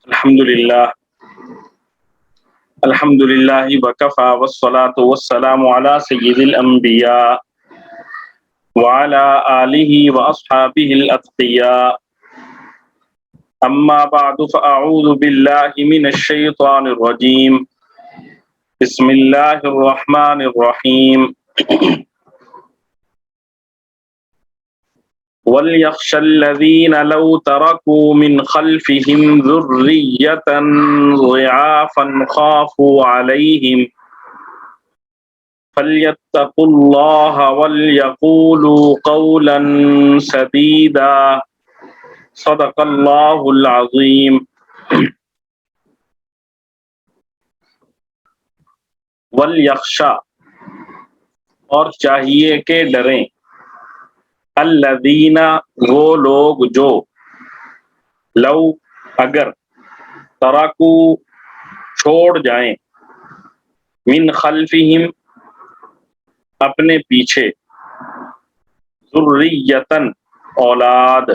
الحمد للہ وکفا والصلاة والسلام علی سید الانبیاء وعلی آلہ واصحابہ الاتقیاء اما بعد فاعوذ باللہ من الشیطان الرجیم بسم اللہ الرحمن الرحیم وَلْيَخْشَ الَّذِينَ لَوْ تَرَكُوا مِنْ خَلْفِهِمْ ذُرِّيَّةً ضِعَافًا خَافُوا عَلَيْهِمْ فَلْيَتَّقُوا اللَّهَ وَلْيَقُولُوا قَوْلًا سَدِيدًا صدق اللہ العظیم۔ وَلْيَخْشَ اور چاہیے کہ ڈریں، الذین وہ لوگ جو، لو اگر، ترکو چھوڑ جائیں، من خلفہم اپنے پیچھے، ذریۃً اولاد،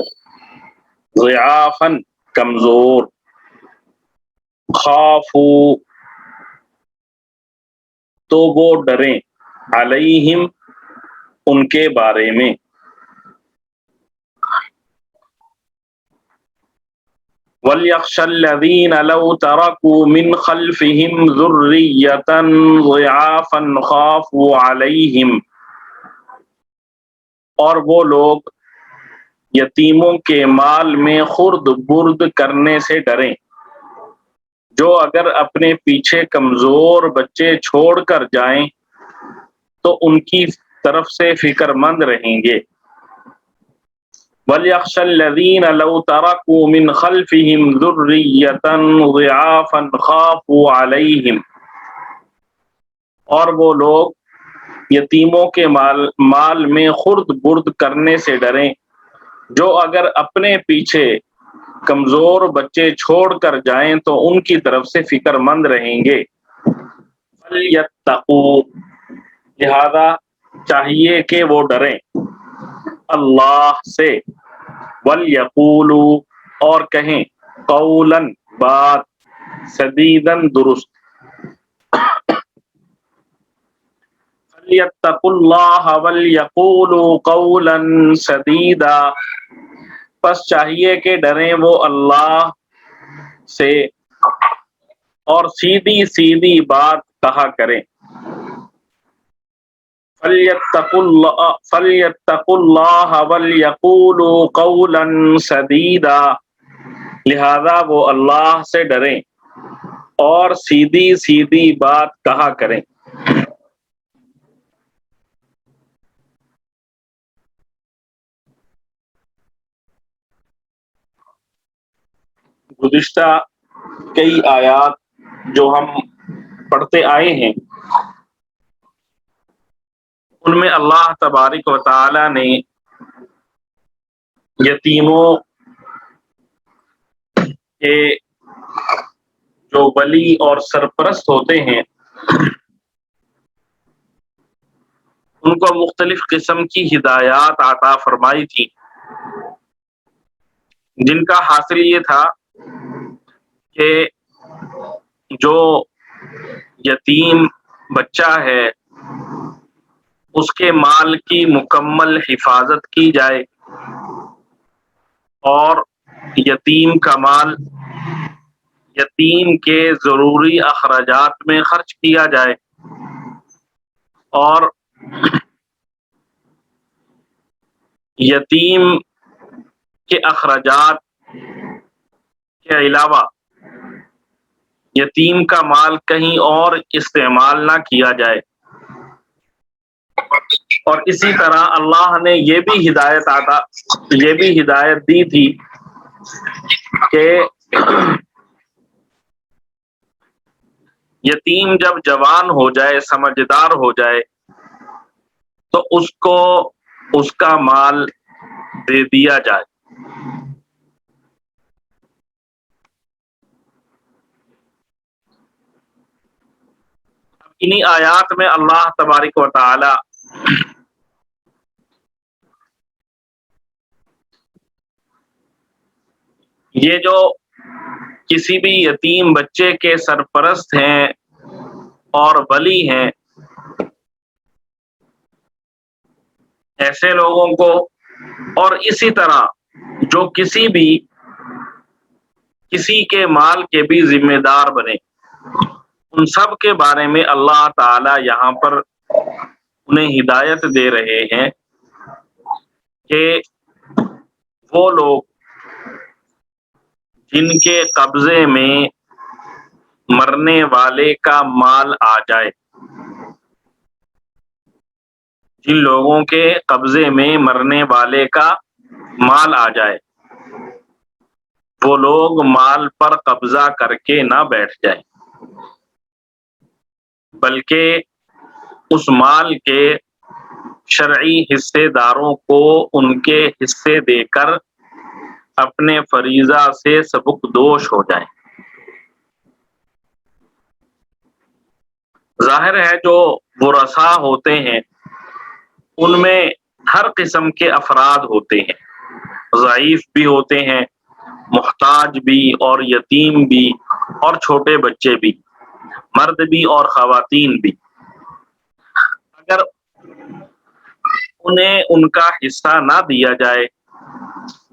ضعافاً کمزور، خافو تو وہ ڈریں، علیہم ان کے بارے میں، وَلْيَخْشَ الَّذِينَ لَوْ تَرَكُوا مِنْ خَلْفِهِمْ ذُرِّيَّةً ضِعَافًا خَافُوا عَلَيْهِمْ اور وہ لوگ یتیموں کے مال میں خرد برد کرنے سے ڈریں، جو اگر اپنے پیچھے کمزور بچے چھوڑ کر جائیں تو ان کی طرف سے فکر مند رہیں گے۔ وَلْيَخْشَ الَّذِينَ لَوْ تَرَكُوا مِنْ خَلْفِهِمْ ذُرِّيَّةً ضِعَافًا خَافُوا عَلَيْهِمْ اور وہ لوگ یتیموں کے مال میں خرد برد کرنے سے ڈریں، جو اگر اپنے پیچھے کمزور بچے چھوڑ کر جائیں تو ان کی طرف سے فکر مند رہیں گے۔ فَلْيَتَّقُوا لہذا چاہیے کہ وہ ڈریں، اللہ سے، وَلْيَقُولُوا اور کہیں، قولاً بات، سدیداً درست، فَلْيَتَّقُوا اللَّهَ وَلْيَقُولُوا قَوْلًا سَدِيدًا پس چاہیے کہ ڈریں وہ اللہ سے اور سیدھی سیدھی بات کہا کریں۔ فَلْيَتَّقُوا اللَّهَ وَلْيَقُولُوا قَوْلًا سَدِيدًا لہذا وہ اللہ سے ڈریں اور سیدھی سیدھی بات کہا کریں۔ گزشتہ کئی آیات جو ہم پڑھتے آئے ہیں ان میں اللہ تبارک و تعالی نے یتیموں کے جو ولی اور سرپرست ہوتے ہیں ان کو مختلف قسم کی ہدایات عطا فرمائی تھی، جن کا حاصل یہ تھا کہ جو یتیم بچہ ہے اس کے مال کی مکمل حفاظت کی جائے اور یتیم کا مال یتیم کے ضروری اخراجات میں خرچ کیا جائے، اور یتیم کے اخراجات کے علاوہ یتیم کا مال کہیں اور استعمال نہ کیا جائے۔ اور اسی طرح اللہ نے یہ بھی ہدایت دی تھی کہ یتیم جب جوان ہو جائے، سمجھدار ہو جائے تو اس کو اس کا مال دے دیا جائے۔ انہی آیات میں اللہ تبارک و تعالی یہ جو کسی بھی یتیم بچے کے سرپرست ہیں اور ولی ہیں، ایسے لوگوں کو، اور اسی طرح جو کسی کے مال کے بھی ذمہ دار بنے، ان سب کے بارے میں اللہ تعالی یہاں پر انہیں ہدایت دے رہے ہیں کہ وہ لوگ جن کے قبضے میں مرنے والے کا مال آ جائے، جن لوگوں کے قبضے میں مرنے والے کا مال آ جائے، وہ لوگ مال پر قبضہ کر کے نہ بیٹھ جائیں، بلکہ اس مال کے شرعی حصے داروں کو ان کے حصے دے کر اپنے فریضہ سے سبکدوش ہو جائیں۔ ظاہر ہے جو ورثاء ہوتے ہیں ان میں ہر قسم کے افراد ہوتے ہیں، ضعیف بھی ہوتے ہیں، محتاج بھی اور یتیم بھی اور چھوٹے بچے بھی، مرد بھی اور خواتین بھی۔ اگر انہیں ان کا حصہ نہ دیا جائے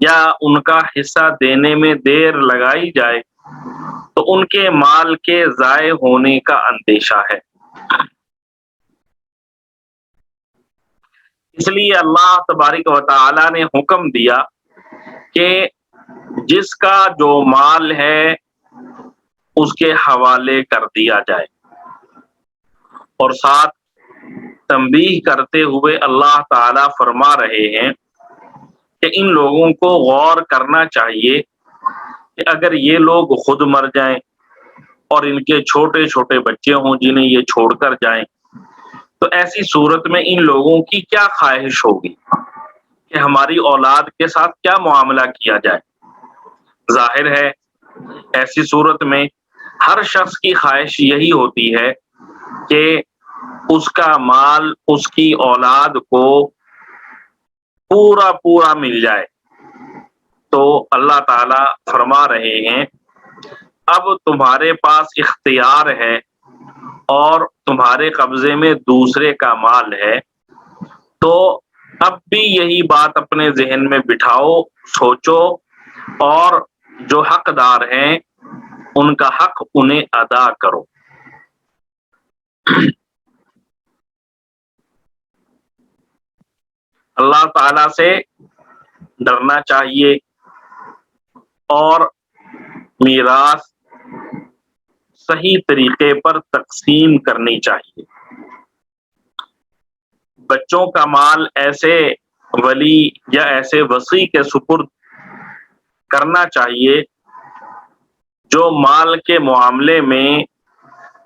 یا ان کا حصہ دینے میں دیر لگائی جائے تو ان کے مال کے ضائع ہونے کا اندیشہ ہے۔ اس لیے اللہ تبارک و تعالی نے حکم دیا کہ جس کا جو مال ہے اس کے حوالے کر دیا جائے، اور ساتھ تنبیہ کرتے ہوئے اللہ تعالی فرما رہے ہیں کہ ان لوگوں کو غور کرنا چاہیے کہ اگر یہ لوگ خود مر جائیں اور ان کے چھوٹے چھوٹے بچے ہوں جنہیں یہ چھوڑ کر جائیں تو ایسی صورت میں ان لوگوں کی کیا خواہش ہوگی کہ ہماری اولاد کے ساتھ کیا معاملہ کیا جائے۔ ظاہر ہے ایسی صورت میں ہر شخص کی خواہش یہی ہوتی ہے کہ اس کا مال اس کی اولاد کو پورا پورا مل جائے۔ تو اللہ تعالی فرما رہے ہیں اب تمہارے پاس اختیار ہے اور تمہارے قبضے میں دوسرے کا مال ہے، تو اب بھی یہی بات اپنے ذہن میں بٹھاؤ، سوچو، اور جو حقدار ہیں ان کا حق انہیں ادا کرو۔ اللہ تعالی سے ڈرنا چاہیے اور میراث صحیح طریقے پر تقسیم کرنی چاہیے۔ بچوں کا مال ایسے ولی یا ایسے وصی کے سپرد کرنا چاہیے جو مال کے معاملے میں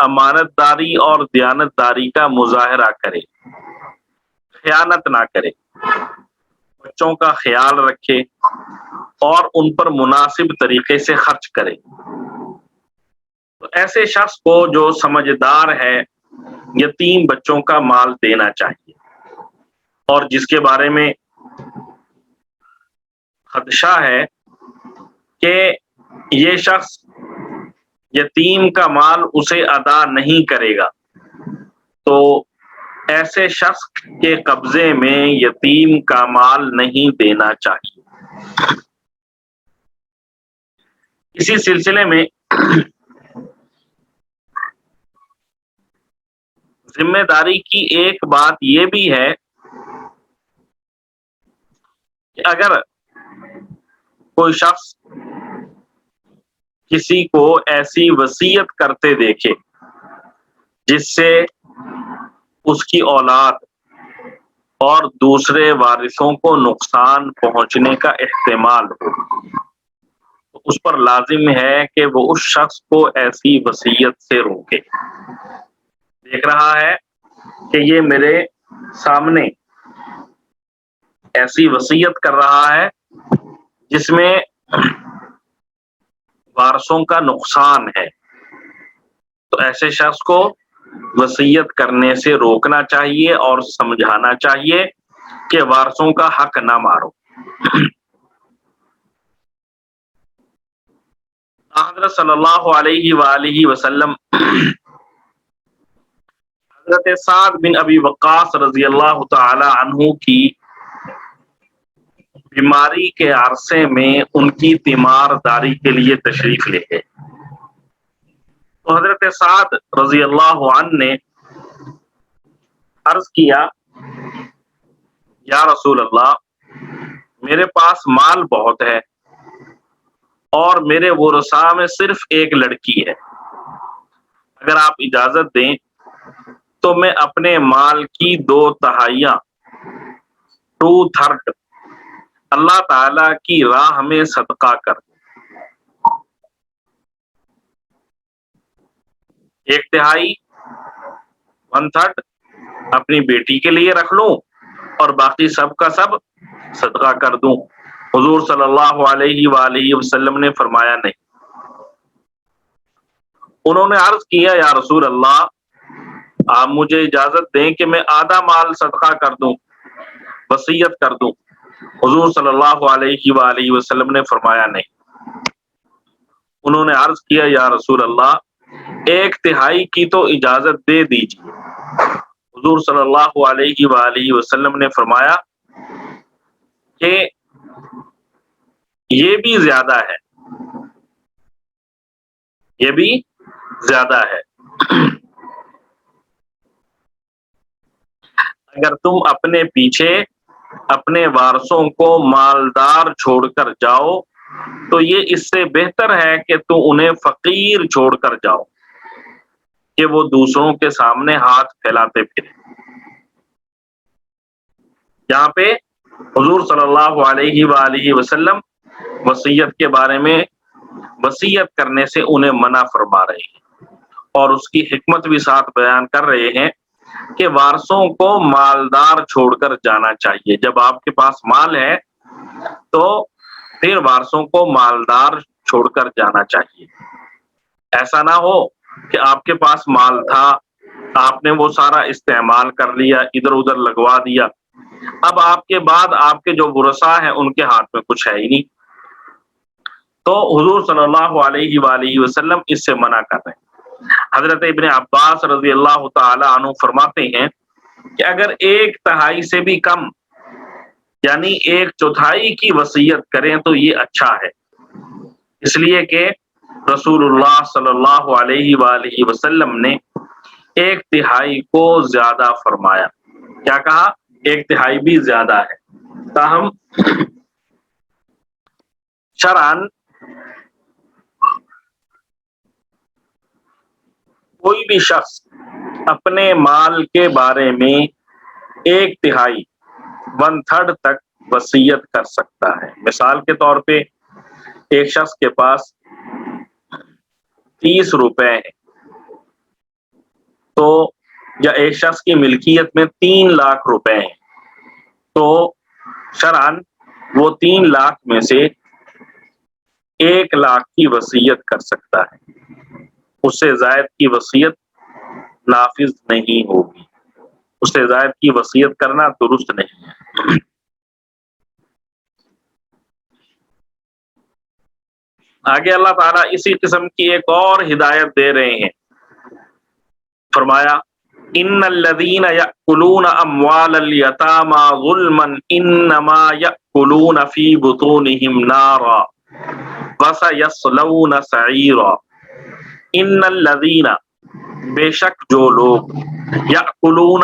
امانت داری اور دیانت داری کا مظاہرہ کرے، خیانت نہ کرے، بچوں کا خیال رکھے اور ان پر مناسب طریقے سے خرچ کرے۔ تو ایسے شخص کو جو سمجھدار ہے یتیم بچوں کا مال دینا چاہیے، اور جس کے بارے میں خدشہ ہے کہ یہ شخص یتیم کا مال اسے ادا نہیں کرے گا تو ایسے شخص کے قبضے میں یتیم کا مال نہیں دینا چاہیے۔ اسی سلسلے میں ذمہ داری کی ایک بات یہ بھی ہے کہ اگر کوئی شخص کسی کو ایسی وصیت کرتے دیکھے جس سے اس کی اولاد اور دوسرے وارثوں کو نقصان پہنچنے کا احتمال ہو، تو اس پر لازم ہے کہ وہ اس شخص کو ایسی وصیت سے روکے۔ دیکھ رہا ہے کہ یہ میرے سامنے ایسی وصیت کر رہا ہے جس میں وارثوں کا نقصان ہے، تو ایسے شخص کو وصیت کرنے سے روکنا چاہیے اور سمجھانا چاہیے کہ وارثوں کا حق نہ مارو۔ حضرت صلی اللہ علیہ وآلہ وسلم حضرت سعد بن ابی وقاص رضی اللہ تعالی عنہ کی بیماری کے عرصے میں ان کی تیمارداری کے لیے تشریف لے گئے، تو حضرت سعد رضی اللہ عنہ نے عرض کیا، یا رسول اللہ، میرے پاس مال بہت ہے اور میرے ورثاء میں صرف ایک لڑکی ہے، اگر آپ اجازت دیں تو میں اپنے مال کی 2/3 2/3 اللہ تعالی کی راہ میں صدقہ کر دوں، 1/3 1/3 اپنی بیٹی کے لیے رکھ لوں اور باقی سب کا سب صدقہ کر دوں۔ حضور صلی اللہ علیہ وآلہ وسلم نے فرمایا نہیں۔ انہوں نے عرض کیا، یا رسول اللہ، آپ مجھے اجازت دیں کہ میں آدھا مال صدقہ کر دوں، وصیت کر دوں۔ حضور صلی اللہ علیہ وآلہ وسلم نے فرمایا نہیں۔ انہوں نے عرض کیا، یا رسول اللہ، 1/3 کی تو اجازت دے دیجیے۔ حضور صلی اللہ علیہ وآلہ وسلم نے فرمایا کہ یہ بھی زیادہ ہے، یہ بھی زیادہ ہے، اگر تم اپنے پیچھے اپنے وارثوں کو مالدار چھوڑ کر جاؤ تو یہ اس سے بہتر ہے کہ تو انہیں فقیر چھوڑ کر جاؤ کہ وہ دوسروں کے سامنے ہاتھ پھیلاتے پھریں۔ یہاں پہ حضور صلی اللہ علیہ وآلہ وسلم وصیت کے بارے میں وصیت کرنے سے انہیں منع فرما رہے ہیں اور اس کی حکمت بھی ساتھ بیان کر رہے ہیں کہ وارثوں کو مالدار چھوڑ کر جانا چاہیے۔ جب آپ کے پاس مال ہے تو پھر وارثوں کو مالدار چھوڑ کر جانا چاہیے۔ ایسا نہ ہو کہ آپ کے پاس مال تھا، آپ نے وہ سارا استعمال کر لیا، ادھر ادھر لگوا دیا، اب آپ کے بعد آپ کے جو ورثاء ہیں ان کے ہاتھ میں کچھ ہے ہی نہیں، تو حضور صلی اللہ علیہ وآلہ وسلم اس سے منع کر رہے ہیں۔ حضرت ابن عباس رضی اللہ تعالی عنہ فرماتے ہیں کہ اگر 1/3 سے بھی کم یعنی 1/4 کی وصیت کریں تو یہ اچھا ہے، اس لیے کہ رسول اللہ صلی اللہ علیہ وآلہ وسلم نے 1/3 کو زیادہ فرمایا۔ کیا کہا؟ 1/3 بھی زیادہ ہے۔ تاہم شرعاً کوئی بھی شخص اپنے مال کے بارے میں 1/3 1/3 تک وصیت کر سکتا ہے۔ مثال کے طور پہ ایک شخص کے پاس 30 روپے ہیں تو یا ایک شخص کی ملکیت میں 3 لاکھ روپے ہیں تو شرعاً وہ 3 لاکھ میں سے 1 لاکھ کی وصیت کر سکتا ہے، اس سے زائد کی وصیت نافذ نہیں ہوگی، اس سے زائد کی وصیت کرنا درست نہیں ہے۔ آگے اللہ تعالیٰ اسی قسم کی ایک اور ہدایت دے رہے ہیں، فرمایا ان الذین یأکلون اموال الیتامی ظلما انما یأکلون فی بطونہم نارا وسیصلون سعیرا۔ ان الذین، بے شک جو لوگ، یأکلون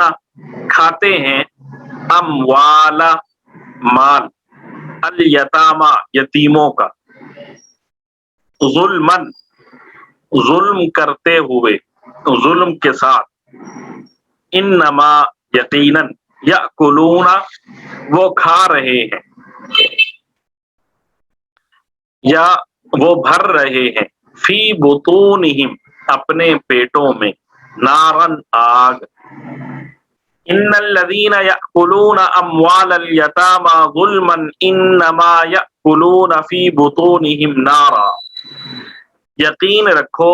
کھاتے ہیں، اموال مال، الیتامی یتیموں کا، ظلمن ظلم کرتے ہوئے، ظلم کے ساتھ، انما یقیناً، یأکلون وہ کھا رہے ہیں یا وہ بھر رہے ہیں، فی بطونہم اپنے پیٹوں میں، نارن آگ۔ ان الذین یأکلون اموال الیتامی ظلما انما یأکلون فی بطونہم نارا۔ یقین رکھو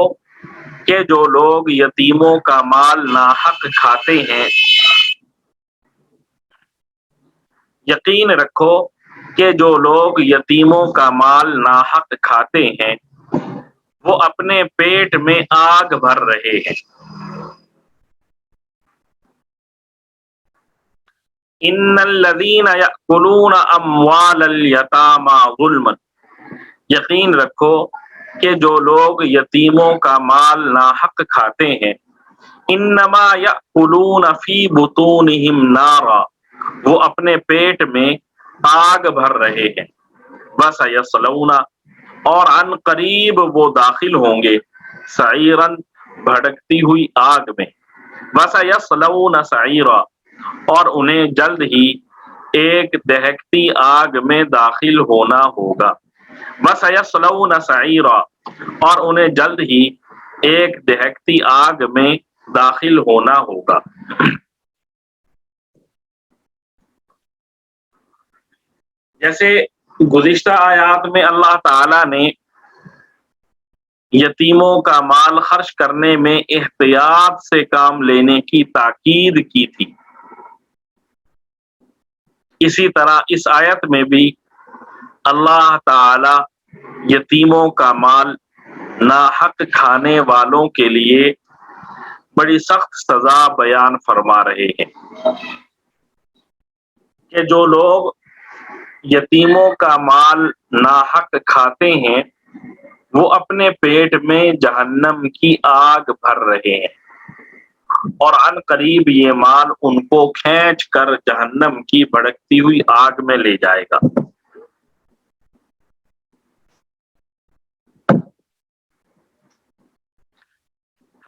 کہ جو لوگ یتیموں کا مال ناحق کھاتے ہیں، یقین رکھو کہ جو لوگ یتیموں کا مال ناحق کھاتے ہیں، وہ اپنے پیٹ میں آگ بھر رہے ہیں۔ ان الذین یأکلون اموال الیتامی ظلما، یقین رکھو کہ جو لوگ یتیموں کا مال ناحق کھاتے ہیں، انما یأکلون فی بطونہم نارا، وہ اپنے پیٹ میں آگ بھر رہے ہیں، وسیصلون، اور عن قریب وہ داخل ہوں گے، سعیرا، بھڑکتی ہوئی آگ میں، وسیصلون سعیرا، اور انہیں جلد ہی ایک دہکتی آگ میں داخل ہونا ہوگا، وسیصلون سعیرا، اور انہیں جلد ہی ایک دہکتی آگ میں داخل ہونا ہوگا۔ جیسے گزشتہ آیات میں اللہ تعالی نے یتیموں کا مال خرچ کرنے میں احتیاط سے کام لینے کی تاکید کی تھی، اسی طرح اس آیت میں بھی اللہ تعالی یتیموں کا مال ناحق کھانے والوں کے لیے بڑی سخت سزا بیان فرما رہے ہیں کہ جو لوگ یتیموں کا مال ناحق کھاتے ہیں وہ اپنے پیٹ میں جہنم کی آگ بھر رہے ہیں، اور عن قریب یہ مال ان کو کھینچ کر جہنم کی بھڑکتی ہوئی آگ میں لے جائے گا۔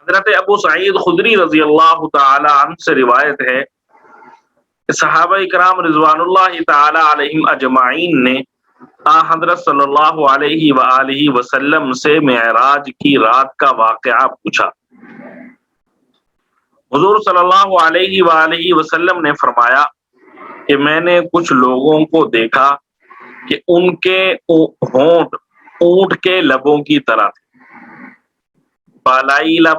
حضرت ابو سعید خدری رضی اللہ تعالی عنہ سے روایت ہے کہ صحابہ کرام رضوان اللہ تعالی علیہم اجمعین نے حضرت صلی اللہ علیہ وآلہ وسلم سے معراج کی رات کا واقعہ پوچھا۔ حضور صلی اللہ علیہ وآلہ وسلم نے فرمایا کہ میں نے کچھ لوگوں کو دیکھا کہ ان کے ہونٹ اونٹ کے لبوں کی طرح تھے، بالائی لب،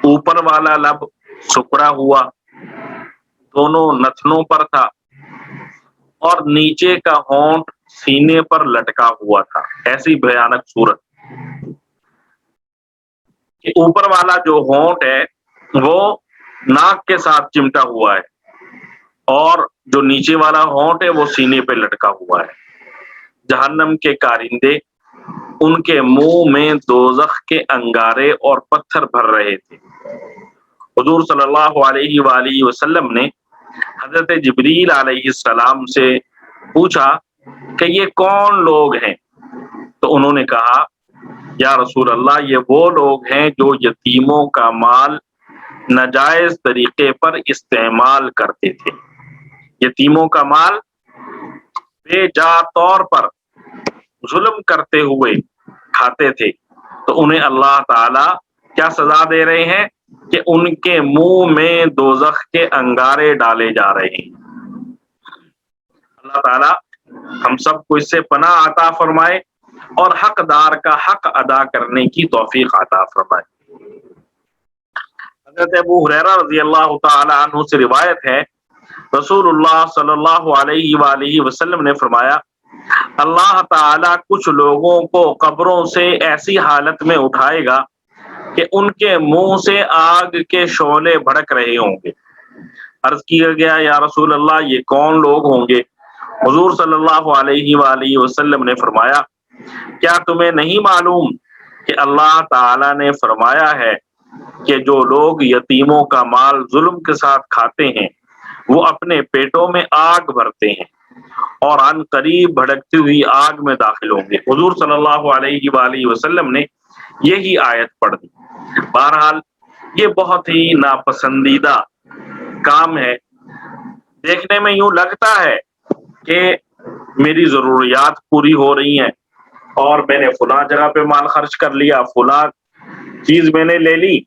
اوپر والا لب سکڑا ہوا دونوں نتنوں پر تھا، اور نیچے کا ہونٹ سینے پر لٹکا ہوا تھا۔ ایسی بھیانک صورت کہ اوپر والا جو ہونٹ ہے وہ ناک کے ساتھ چمٹا ہوا ہے، اور جو نیچے والا ہونٹ ہے وہ سینے پہ لٹکا ہوا ہے۔ جہنم کے کارندے ان کے منہ میں دوزخ کے انگارے اور پتھر بھر رہے تھے۔ حضور صلی اللہ علیہ وآلہ وسلم نے حضرت جبریل علیہ السلام سے پوچھا کہ یہ کون لوگ ہیں؟ تو انہوں نے کہا یا رسول اللہ، یہ وہ لوگ ہیں جو یتیموں کا مال ناجائز طریقے پر استعمال کرتے تھے، یتیموں کا مال بے جا طور پر ظلم کرتے ہوئے کھاتے تھے، تو انہیں اللہ تعالی کیا سزا دے رہے ہیں کہ ان کے منہ میں دوزخ کے انگارے ڈالے جا رہے ہیں۔ اللہ تعالی ہم سب کو اس سے پناہ عطا فرمائے اور حقدار کا حق ادا کرنے کی توفیق عطا فرمائے۔ حضرت ابو ہریرہ رضی اللہ تعالی عنہ سے روایت ہے، رسول اللہ صلی اللہ علیہ وآلہ وسلم نے فرمایا، اللہ تعالی کچھ لوگوں کو قبروں سے ایسی حالت میں اٹھائے گا کہ ان کے منہ سے آگ کے شعلے بھڑک رہے ہوں گے۔ عرض کیا گیا یا رسول اللہ، یہ کون لوگ ہوں گے؟ حضور صلی اللہ علیہ وآلہ وسلم نے فرمایا، کیا تمہیں نہیں معلوم کہ اللہ تعالی نے فرمایا ہے کہ جو لوگ یتیموں کا مال ظلم کے ساتھ کھاتے ہیں وہ اپنے پیٹوں میں آگ بھرتے ہیں اور عن قریب بھڑکتی ہوئی آگ میں داخل ہوں گے۔ حضور صلی اللہ علیہ وآلہ وسلم نے یہی آیت پڑھ دی۔ بہرحال یہ بہت ہی ناپسندیدہ کام ہے۔ دیکھنے میں یوں لگتا ہے کہ میری ضروریات پوری ہو رہی ہیں اور میں نے فلاں جگہ پہ مال خرچ کر لیا، فلاں چیز میں نے لے لی،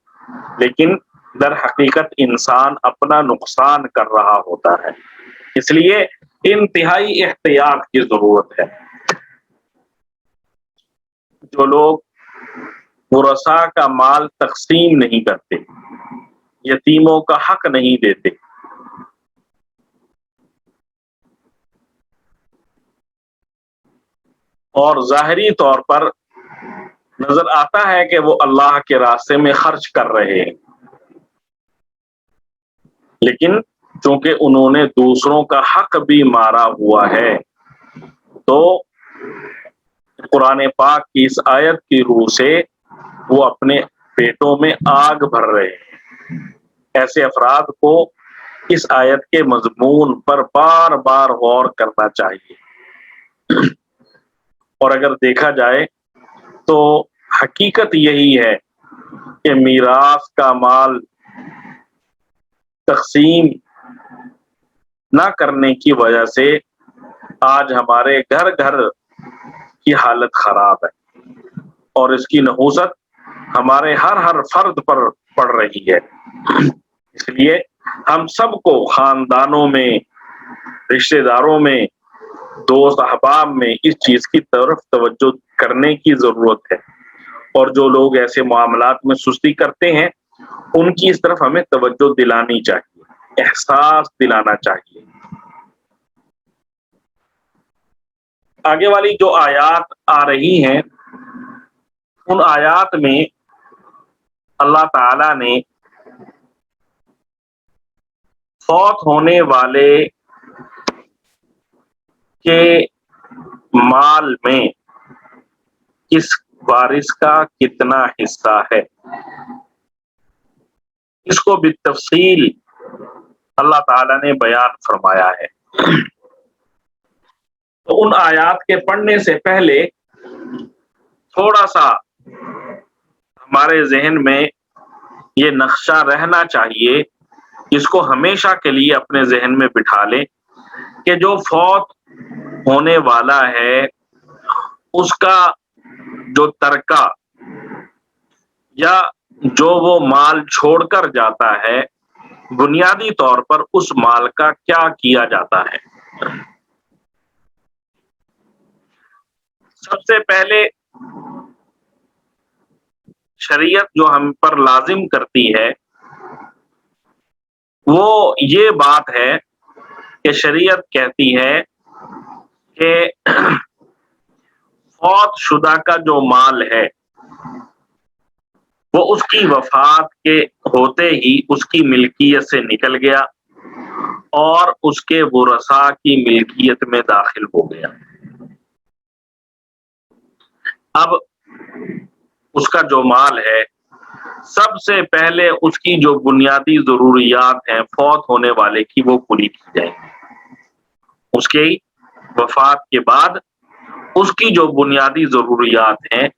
لیکن در حقیقت انسان اپنا نقصان کر رہا ہوتا ہے۔ اس لیے انتہائی احتیاط کی ضرورت ہے۔ جو لوگ ورثاء کا مال تقسیم نہیں کرتے، یتیموں کا حق نہیں دیتے، اور ظاہری طور پر نظر آتا ہے کہ وہ اللہ کے راستے میں خرچ کر رہے ہیں، لیکن چونکہ انہوں نے دوسروں کا حق بھی مارا ہوا ہے تو قرآن پاک کی اس آیت کی روح سے وہ اپنے پیٹوں میں آگ بھر رہے ہیں۔ ایسے افراد کو اس آیت کے مضمون پر بار بار غور کرنا چاہیے، اور اگر دیکھا جائے تو حقیقت یہی ہے کہ میراث کا مال تقسیم نہ کرنے کی وجہ سے آج ہمارے گھر گھر کی حالت خراب ہے، اور اس کی نحوست ہمارے ہر فرد پر پڑ رہی ہے۔ اس لیے ہم سب کو خاندانوں میں، رشتہ داروں میں، دوست احباب میں اس چیز کی طرف توجہ کرنے کی ضرورت ہے، اور جو لوگ ایسے معاملات میں سستی کرتے ہیں ان کی اس طرف ہمیں توجہ دلانی چاہیے، احساس دلانا چاہیے۔ آگے والی جو آیات آ رہی ہیں ان آیات میں اللہ تعالی نے فوت ہونے والے کے مال میں کس وارث کا کتنا حصہ ہے اس کو بالتفصیل اللہ تعالی نے بیان فرمایا ہے۔ تو ان آیات کے پڑھنے سے پہلے تھوڑا سا ہمارے ذہن میں یہ نقشہ رہنا چاہیے، جس کو ہمیشہ کے لیے اپنے ذہن میں بٹھا لیں کہ جو فوت ہونے والا ہے اس کا جو ترکہ یا جو وہ مال چھوڑ کر جاتا ہے بنیادی طور پر اس مال کا کیا کیا جاتا ہے۔ سب سے پہلے شریعت جو ہم پر لازم کرتی ہے وہ یہ بات ہے کہ شریعت کہتی ہے کہ فوت شدہ کا جو مال ہے وہ اس کی وفات کے ہوتے ہی اس کی ملکیت سے نکل گیا اور اس کے ورثاء کی ملکیت میں داخل ہو گیا۔ اب اس کا جو مال ہے سب سے پہلے اس کی جو بنیادی ضروریات ہیں فوت ہونے والے کی وہ پوری کی جائیں گی۔ اس کی وفات کے بعد اس کی جو بنیادی ضروریات ہیں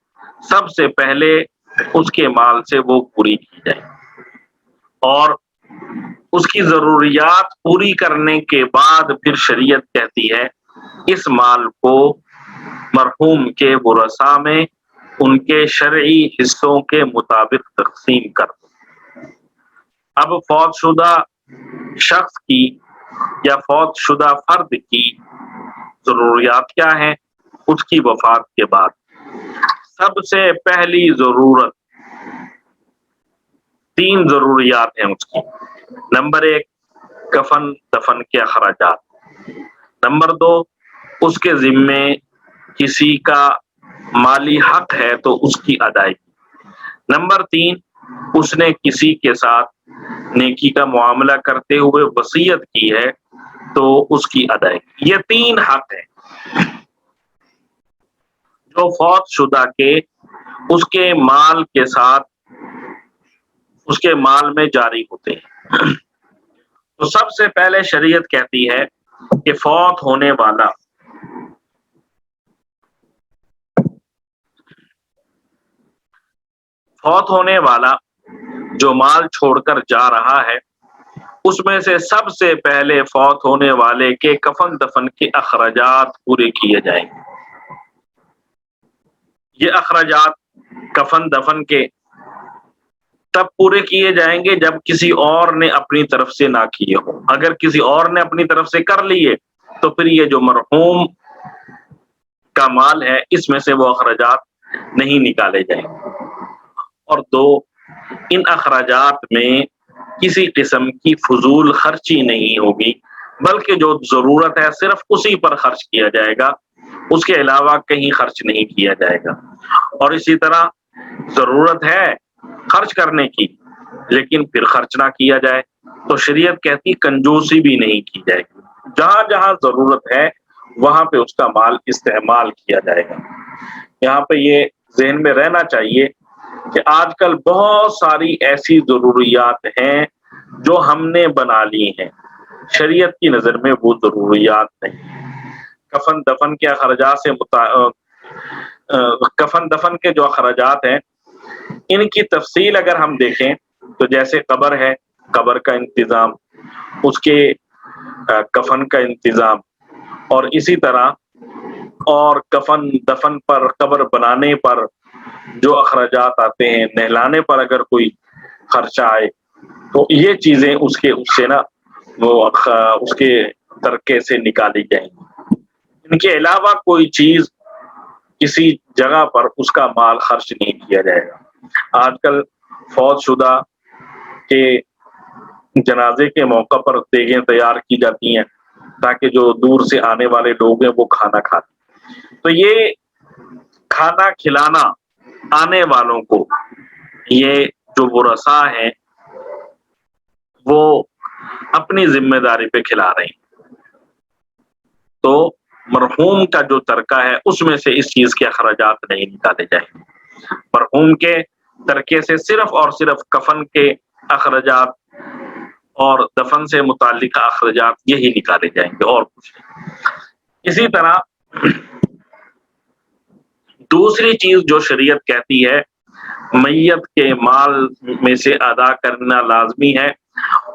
سب سے پہلے اس کے مال سے وہ پوری کی جائیں گی، اور اس کی ضروریات پوری کرنے کے بعد پھر شریعت کہتی ہے اس مال کو مرحوم کے ورثاء میں ان کے شرعی حصوں کے مطابق تقسیم کر دو۔ اب فوت شدہ شخص کی یا فوت شدہ فرد کی ضروریات کیا ہیں اس کی وفات کے بعد؟ سب سے پہلی ضرورت 3 ضروریات ہیں اس کی۔ نمبر 1 کفن دفن کے اخراجات، نمبر 2 اس کے ذمے کسی کا مالی حق ہے تو اس کی ادائیگی، نمبر 3 اس نے کسی کے ساتھ نیکی کا معاملہ کرتے ہوئے وصیت کی ہے تو اس کی ادائیگی۔ یہ 3 حق ہیں جو فوت شدہ کے اس کے مال کے ساتھ اس کے مال میں جاری ہوتے ہیں۔ تو سب سے پہلے شریعت کہتی ہے کہ فوت ہونے والا جو مال چھوڑ کر جا رہا ہے اس میں سے سب سے پہلے فوت ہونے والے کے کفن دفن کے اخراجات پورے کیے جائیں گے۔ یہ اخراجات کفن دفن کے تب پورے کیے جائیں گے جب کسی اور نے اپنی طرف سے نہ کیے ہوں۔ اگر کسی اور نے اپنی طرف سے کر لیے تو پھر یہ جو مرحوم کا مال ہے اس میں سے وہ اخراجات نہیں نکالے جائیں گے۔ اور 2 ان اخراجات میں کسی قسم کی فضول خرچی نہیں ہوگی، بلکہ جو ضرورت ہے صرف اسی پر خرچ کیا جائے گا، اس کے علاوہ کہیں خرچ نہیں کیا جائے گا۔ اور اسی طرح ضرورت ہے خرچ کرنے کی لیکن پھر خرچ نہ کیا جائے، تو شریعت کہتی کنجوسی بھی نہیں کی جائے گی، جہاں جہاں ضرورت ہے وہاں پہ اس کا مال استعمال کیا جائے گا۔ یہاں پہ یہ ذہن میں رہنا چاہیے کہ آج کل بہت ساری ایسی ضروریات ہیں جو ہم نے بنا لی ہیں، شریعت کی نظر میں وہ ضروریات نہیں۔ کفن دفن کے اخراجات سے کفن دفن کے جو اخراجات ہیں ان کی تفصیل اگر ہم دیکھیں تو جیسے قبر ہے، قبر کا انتظام، اس کے کفن کا انتظام، اور اسی طرح اور کفن دفن پر، قبر بنانے پر جو اخراجات آتے ہیں، نہلانے پر اگر کوئی خرچہ آئے تو یہ چیزیں اس سے نا وہ اس کے ترکے سے نکالی جائیں گی۔ ان کے علاوہ کوئی چیز کسی جگہ پر اس کا مال خرچ نہیں کیا جائے گا۔ آج کل فوت شدہ کے جنازے کے موقع پر دیگیں تیار کی جاتی ہیں تاکہ جو دور سے آنے والے لوگ ہیں وہ کھانا کھائیں۔ تو یہ کھانا کھلانا آنے والوں کو، یہ جو ورثاء ہیں وہ اپنی ذمہ داری پہ کھلا رہے ہیں، تو مرحوم کا جو ترکہ ہے اس میں سے اس چیز کے اخراجات نہیں نکالے جائیں گے۔ مرحوم کے ترکے سے صرف اور صرف کفن کے اخراجات اور دفن سے متعلق اخراجات یہی نکالے جائیں گے اور کچھ نہیں۔ اسی طرح دوسری چیز جو شریعت کہتی ہے میت کے مال میں سے ادا کرنا لازمی ہے،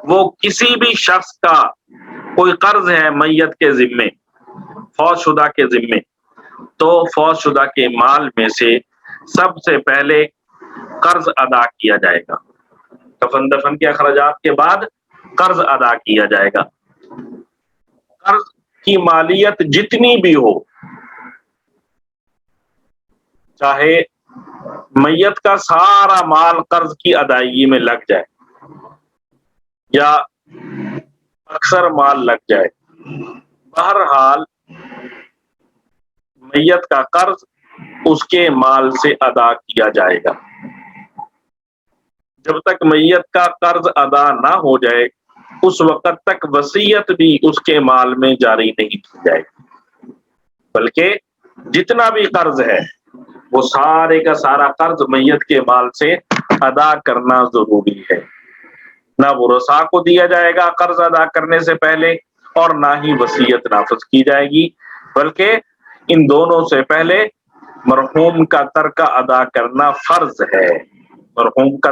وہ کسی بھی شخص کا کوئی قرض ہے میت کے ذمے، فوت شدہ کے ذمے، تو فوت شدہ کے مال میں سے سب سے پہلے قرض ادا کیا جائے گا۔ کفن دفن کے اخراجات کے بعد قرض ادا کیا جائے گا۔ قرض کی مالیت جتنی بھی ہو، چاہے میت کا سارا مال قرض کی ادائیگی میں لگ جائے یا اکثر مال لگ جائے، بہرحال میت کا قرض اس کے مال سے ادا کیا جائے گا۔ جب تک میت کا قرض ادا نہ ہو جائے اس وقت تک وصیت بھی اس کے مال میں جاری نہیں کی جائے گی، بلکہ جتنا بھی قرض ہے وہ سارے کا سارا قرض میت کے مال سے ادا کرنا ضروری ہے۔ نہ ورثاء کو دیا جائے گا قرض ادا کرنے سے پہلے اور نہ ہی وصیت نافذ کی جائے گی، بلکہ ان دونوں سے پہلے مرحوم کا ترکہ ادا کرنا فرض ہے۔ مرحوم کا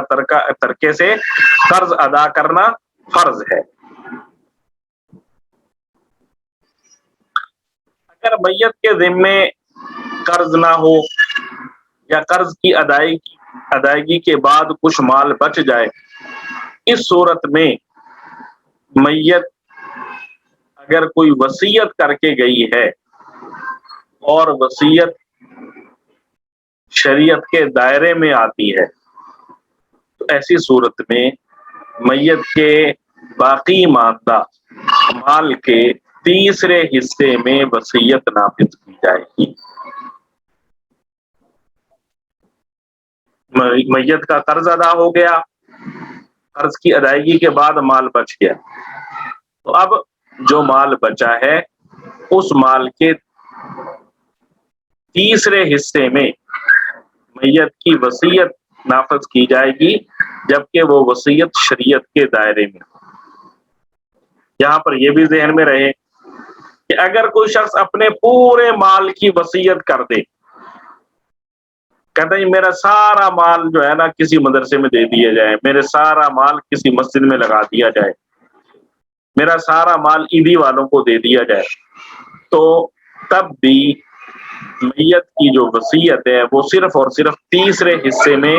ترکے سے قرض ادا کرنا فرض ہے۔ اگر میت کے ذمے قرض نہ ہو یا قرض کی ادائیگی کے بعد کچھ مال بچ جائے، اس صورت میں میت اگر کوئی وصیت کر کے گئی ہے اور وصیت شریعت کے دائرے میں آتی ہے تو ایسی صورت میں میت کے باقی ماندہ مال کے تیسرے حصے میں وصیت نافذ کی جائے گی۔ میت کا قرض ادا ہو گیا، قرض کی ادائیگی کے بعد مال بچ گیا، تو اب جو مال بچا ہے اس مال کے تیسرے حصے میں میت کی وصیت نافذ کی جائے گی، جبکہ وہ وصیت شریعت کے دائرے میں۔ یہاں پر یہ بھی ذہن میں رہے کہ اگر کوئی شخص اپنے پورے مال کی وصیت کر دے، کہتا ہے میرا سارا مال جو ہے نا کسی مدرسے میں دے دیا جائے، میرے سارا مال کسی مسجد میں لگا دیا جائے، میرا سارا مال عیدی والوں کو دے دیا جائے، تو تب بھی میت کی جو وصیت ہے وہ صرف اور صرف تیسرے حصے میں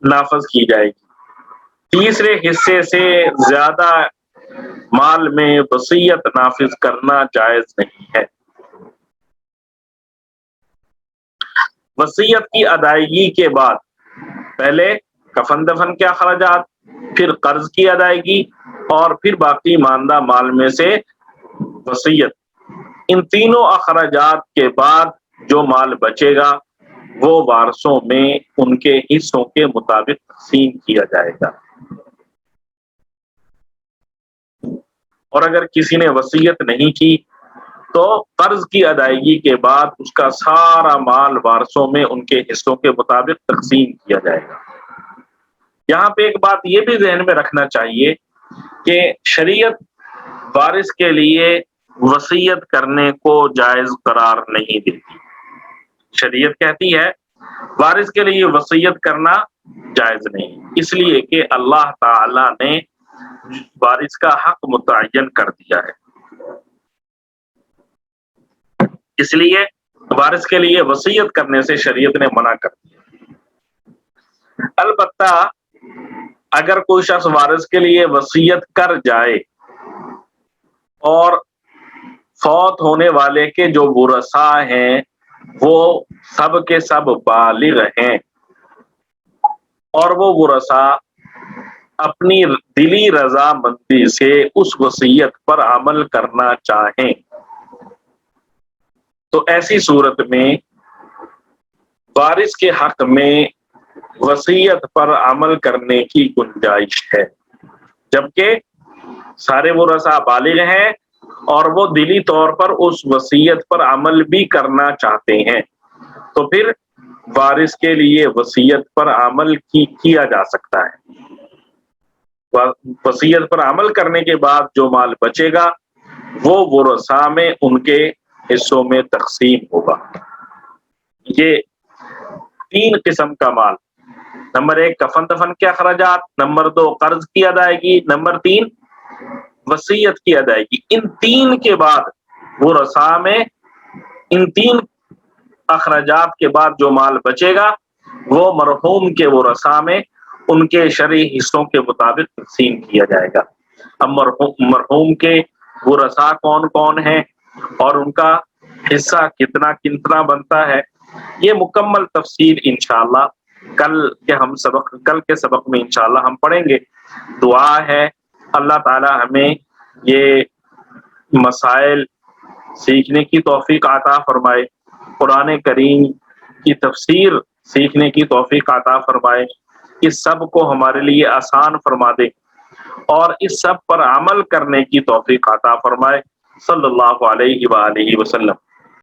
نافذ کی جائے گی۔ تیسرے حصے سے زیادہ مال میں وصیت نافذ کرنا جائز نہیں ہے۔ وصیت کی ادائیگی کے بعد پہلے کفن دفن کے اخراجات، پھر قرض کی ادائیگی اور پھر باقی ماندہ مال میں سے وصیت، ان تینوں اخراجات کے بعد جو مال بچے گا وہ وارثوں میں ان کے حصوں کے مطابق تقسیم کیا جائے گا۔ اور اگر کسی نے وصیت نہیں کی تو قرض کی ادائیگی کے بعد اس کا سارا مال وارثوں میں ان کے حصوں کے مطابق تقسیم کیا جائے گا۔ یہاں پہ ایک بات یہ بھی ذہن میں رکھنا چاہیے کہ شریعت وارث کے لیے وصیت کرنے کو جائز قرار نہیں دیتی۔ شریعت کہتی ہے وارث کے لیے وصیت کرنا جائز نہیں، اس لیے کہ اللہ تعالی نے وارث کا حق متعین کر دیا ہے، اس لیے وارث کے لیے وصیت کرنے سے شریعت نے منع کر دیا۔ البتہ اگر کوئی شخص وارث کے لیے وصیت کر جائے اور فوت ہونے والے کے جو ورثاء ہیں وہ سب کے سب بالغ ہیں اور وہ ورثاء اپنی دلی رضامندی سے اس وصیت پر عمل کرنا چاہیں تو ایسی صورت میں وارث کے حق میں وصیت پر عمل کرنے کی گنجائش ہے، جبکہ سارے ورثاء بالغ ہیں اور وہ دلی طور پر اس وصیت پر عمل بھی کرنا چاہتے ہیں، تو پھر وارث کے لیے وصیت پر عمل کیا جا سکتا ہے۔ وصیت پر عمل کرنے کے بعد جو مال بچے گا وہ ورثاء میں ان کے حصوں میں تقسیم ہوگا۔ یہ 3 قسم کا مال، نمبر 1 کفن دفن کے اخراجات، نمبر 2 قرض کی ادائیگی، نمبر 3 وصیت کی ادائیگی۔ ان 3 کے بعد ورثاء میں ان 3 اخراجات کے بعد جو مال بچے گا وہ مرحوم کے ورثاء میں ان کے شرعی حصوں کے مطابق تقسیم کیا جائے گا۔ اب مرحوم کے ورثاء کون کون ہیں اور ان کا حصہ کتنا کتنا بنتا ہے، یہ مکمل تفصیل انشاءاللہ کل کے سبق میں انشاءاللہ ہم پڑھیں گے۔ دعا ہے اللہ تعالی ہمیں یہ مسائل سیکھنے کی توفیق عطا فرمائے، قرآن کریم کی تفسیر سیکھنے کی توفیق عطا فرمائے، اس سب کو ہمارے لیے آسان فرما دے اور اس سب پر عمل کرنے کی توفیق عطا فرمائے۔ صلی اللہ علیہ وآلہ وسلم۔